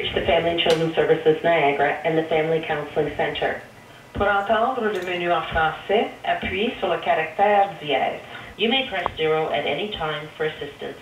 reached the Family and Children's Services Niagara and the Family Counseling Center. Pour entendre le menu en français, appuie sur le caractère dièse. You may press 0 at any time for assistance.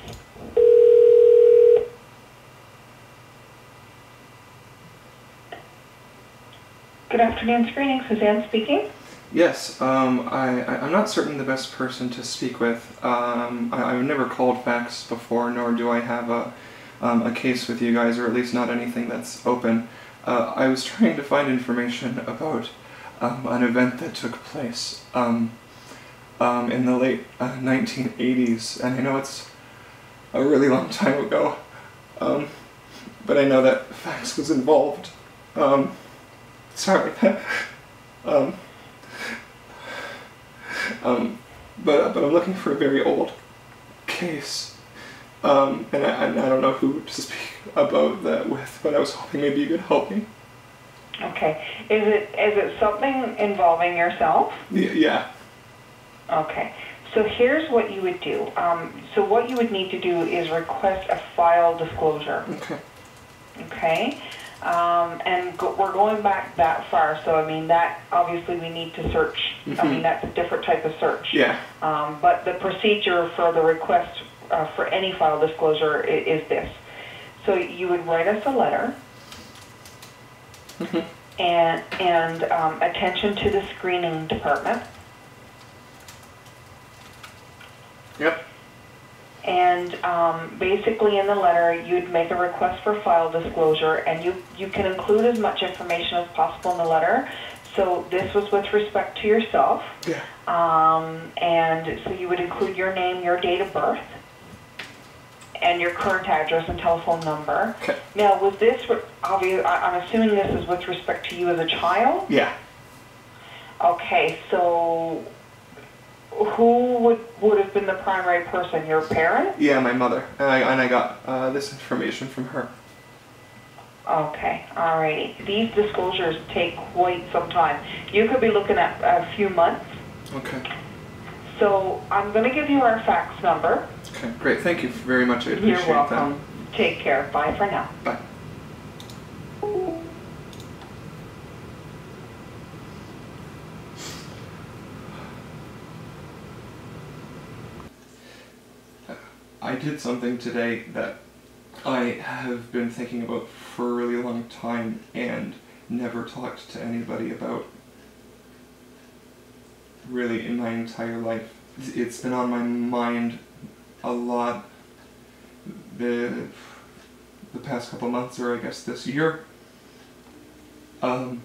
Good afternoon, screening. Suzanne speaking. Yes, I'm not certain the best person to speak with. I've never called fax before, nor do I have a case with you guys, or at least not anything that's open. I was trying to find information about an event that took place in the late 1980s, and I know it's a really long time ago, but I know that fax was involved. Sorry. But I'm looking for a very old case, and I don't know who to speak about that with, but I was hoping maybe you could help me. Okay. Is it something involving yourself? Yeah. Okay. So here's what you would do. So what you would need to do is request a file disclosure. Okay. Okay. We're going back that far, so I mean that obviously we need to search. Mm-hmm. I mean that's a different type of search. Yeah. But the procedure for the request for any file disclosure is this. So you would write us a letter, mm-hmm. and attention to the screening department. Yep. And basically in the letter, you'd make a request for file disclosure, and you can include as much information as possible in the letter. So this was with respect to yourself. Yeah. And so you would include your name, your date of birth, and your current address and telephone number. Okay. Now, was this, I'm assuming this is with respect to you as a child? Yeah. Okay, so who would have been the primary person? Your parent? Yeah, my mother. And I got this information from her. Okay, alrighty. These disclosures take quite some time. You could be looking at a few months. Okay. So I'm going to give you our fax number. Okay, great. Thank you very much. I appreciate You're welcome. Take care. Bye for now. Bye. I did something today that I have been thinking about for a really long time and never talked to anybody about really in my entire life. It's been on my mind a lot the past couple months, or I guess this year. And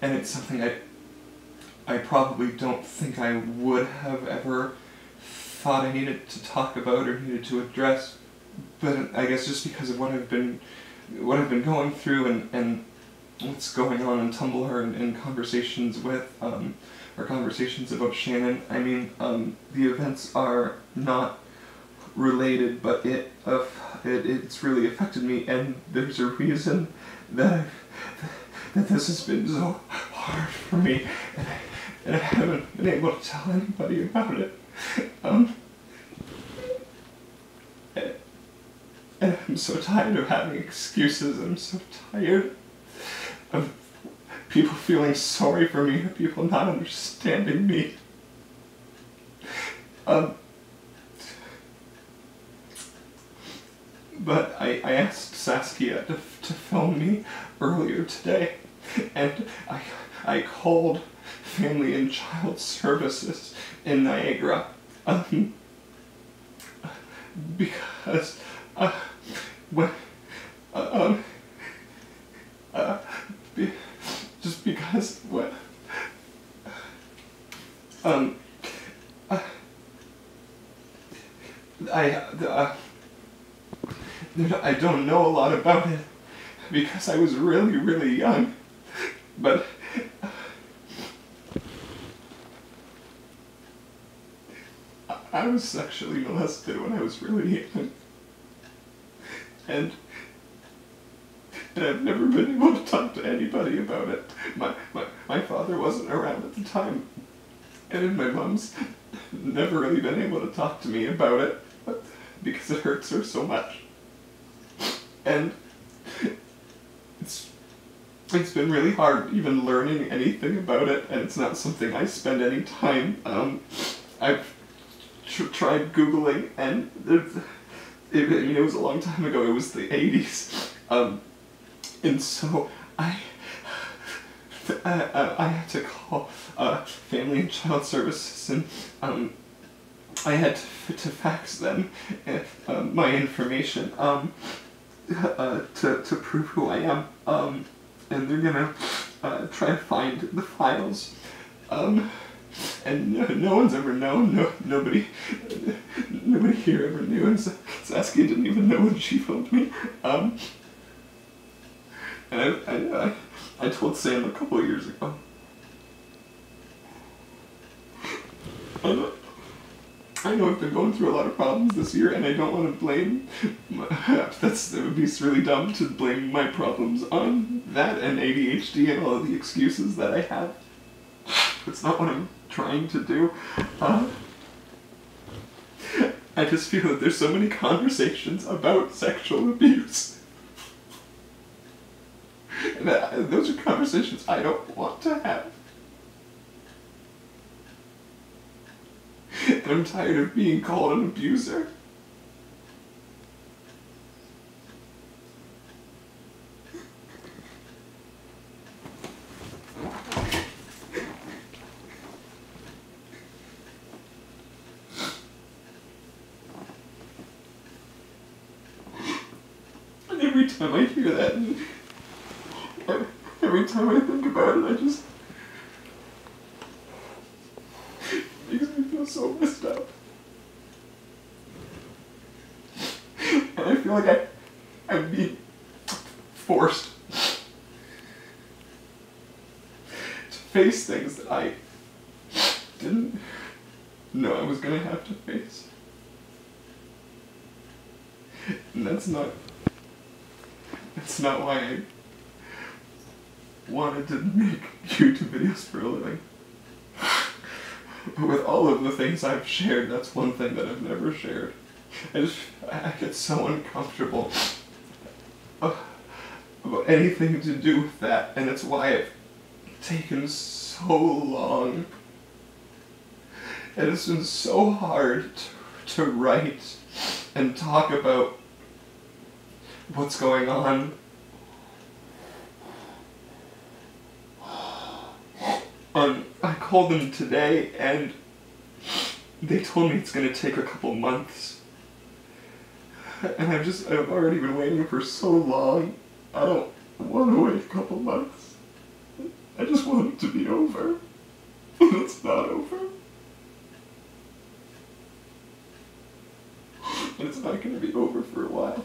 it's something I probably don't think I would have ever thought I needed to talk about or needed to address, but I guess just because of what I've been going through and what's going on in Tumblr and conversations with or conversations about Shannon. I mean, the events are not related, but it's really affected me, and there's a reason that this has been so hard for me, and I haven't been able to tell anybody about it. And I'm so tired of having excuses. I'm so tired of people feeling sorry for me, or people not understanding me. But I asked Saskia to film me earlier today, and I called Family and Child Services in Niagara, because just because I don't know a lot about it because I was really, really young, but I was sexually molested when I was really young, and I've never been able to talk to anybody about it. My father wasn't around at the time, and my mom's never really been able to talk to me about it because it hurts her so much. And it's been really hard even learning anything about it, and it's not something I spend any time. I've tried Googling, and it was a long time ago. It was the 80s, and so I had to call Family and Child Services, and I had to fax them my information to prove who I am. And they're gonna try to find the files. And no one's ever known. Nobody here ever knew. And Saskia didn't even know when she phoned me. And I told Sam a couple of years ago. I know I've been going through a lot of problems this year, and I don't want to blame. It would be really dumb to blame my problems on that and ADHD and all of the excuses that I have. It's not what I'm trying to do. I just feel that there's so many conversations about sexual abuse. And those are conversations I don't want to have. And I'm tired of being called an abuser. And every time I hear that, and every time I think about it, I just makes me feel so messed up. And I feel like I'm being forced to face things that I didn't know I was gonna have to face. And that's not why I wanted to make YouTube videos for a living. But with all of the things I've shared, that's one thing that I've never shared. I get so uncomfortable about anything to do with that, and it's why it's taken so long. And it's been so hard to write and talk about what's going on. I called them today, and they told me it's going to take a couple months. And I've already been waiting for so long. I don't want to wait a couple months. I just want it to be over. And it's not over. And it's not going to be over for a while.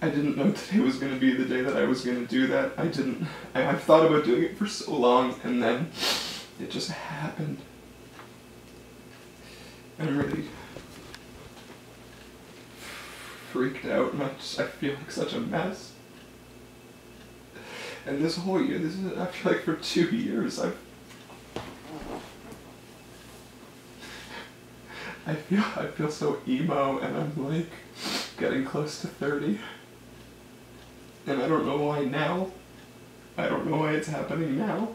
I didn't know today was going to be the day that I was going to do that. I've thought about doing it for so long, and then it just happened. I'm really freaked out, and I feel like such a mess. And this whole year, I feel like for 2 years, I feel so emo, and I'm like getting close to 30. And I don't know why now. I don't know why it's happening now.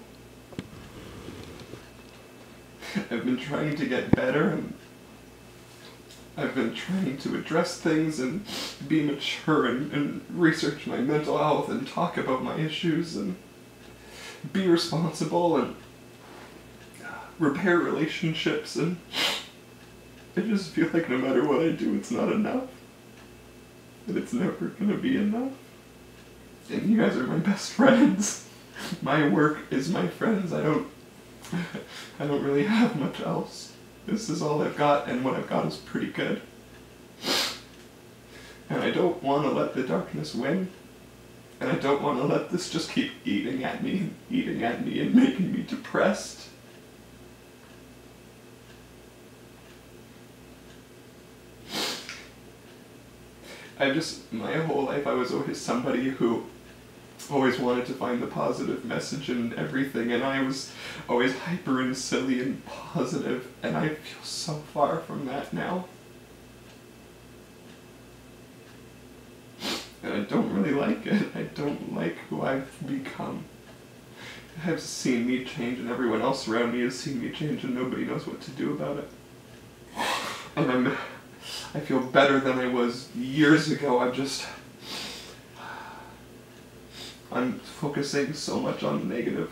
I've been trying to get better, and I've been trying to address things and be mature and research my mental health and talk about my issues and be responsible and repair relationships, and I just feel like no matter what I do, it's not enough. And it's never gonna be enough. And you guys are my best friends. My work is my friends. I don't really have much else. This is all I've got, and what I've got is pretty good. And I don't want to let the darkness win. And I don't want to let this just keep eating at me and making me depressed. My whole life I was always somebody who always wanted to find the positive message in everything, and I was always hyper and silly and positive, and I feel so far from that now. And I don't really like it. I don't like who I've become. I've seen me change, and everyone else around me has seen me change, and nobody knows what to do about it. And I feel better than I was years ago. I'm focusing so much on the negative.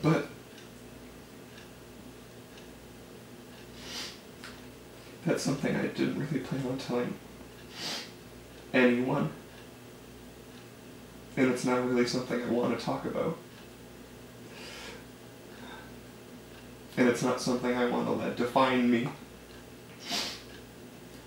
But that's something I didn't really plan on telling anyone. And it's not really something I want to talk about. And it's not something I want to let define me.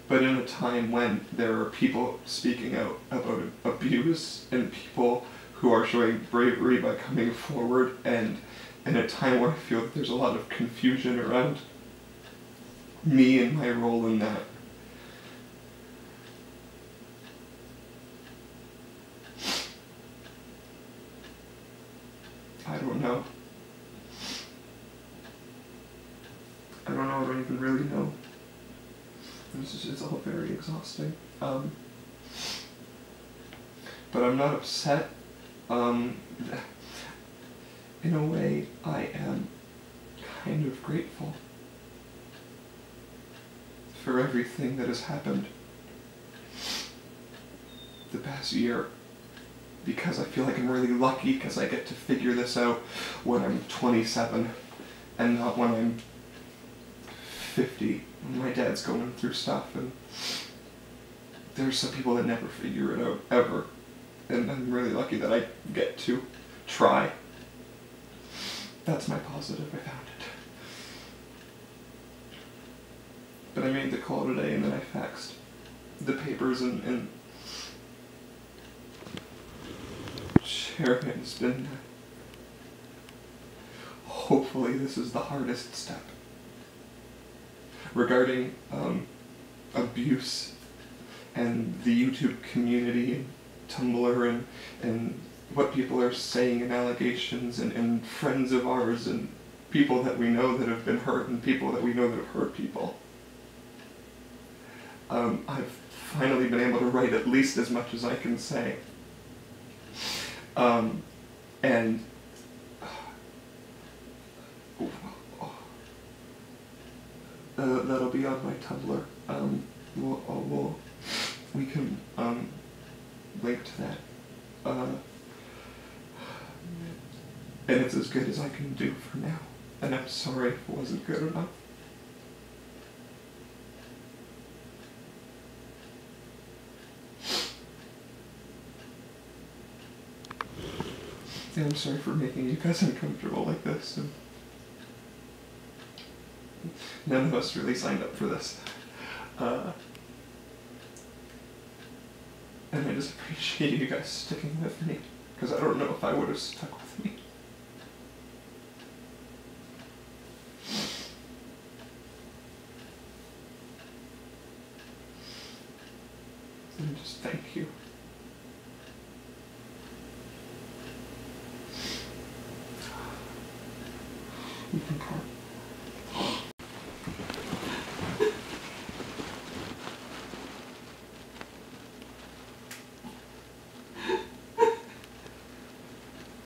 But in a time when there are people speaking out about abuse and people who are showing bravery by coming forward, and in a time where I feel that there's a lot of confusion around me and my role in that, I don't know. I don't even really know. It's all very exhausting. But I'm not upset. In a way, I am kind of grateful for everything that has happened the past year, because I feel like I'm really lucky because I get to figure this out when I'm 27 and not when I'm 50. My dad's going through stuff, and there's some people that never figure it out, ever. And I'm really lucky that I get to try. That's my positive, I found it. But I made the call today, and then I faxed the papers, and Sharon's been... Hopefully this is the hardest step. Regarding abuse and the YouTube community and Tumblr and what people are saying and allegations and friends of ours and people that we know that have been hurt and people that we know that have hurt people. I've finally been able to write at least as much as I can say. And that'll be on my Tumblr. We can link to that. And it's as good as I can do for now. And I'm sorry if it wasn't good enough. And I'm sorry for making you guys uncomfortable like this. And none of us really signed up for this. And I just appreciate you guys sticking with me, because I don't know if I would have stuck with me. And just thank you. You can part.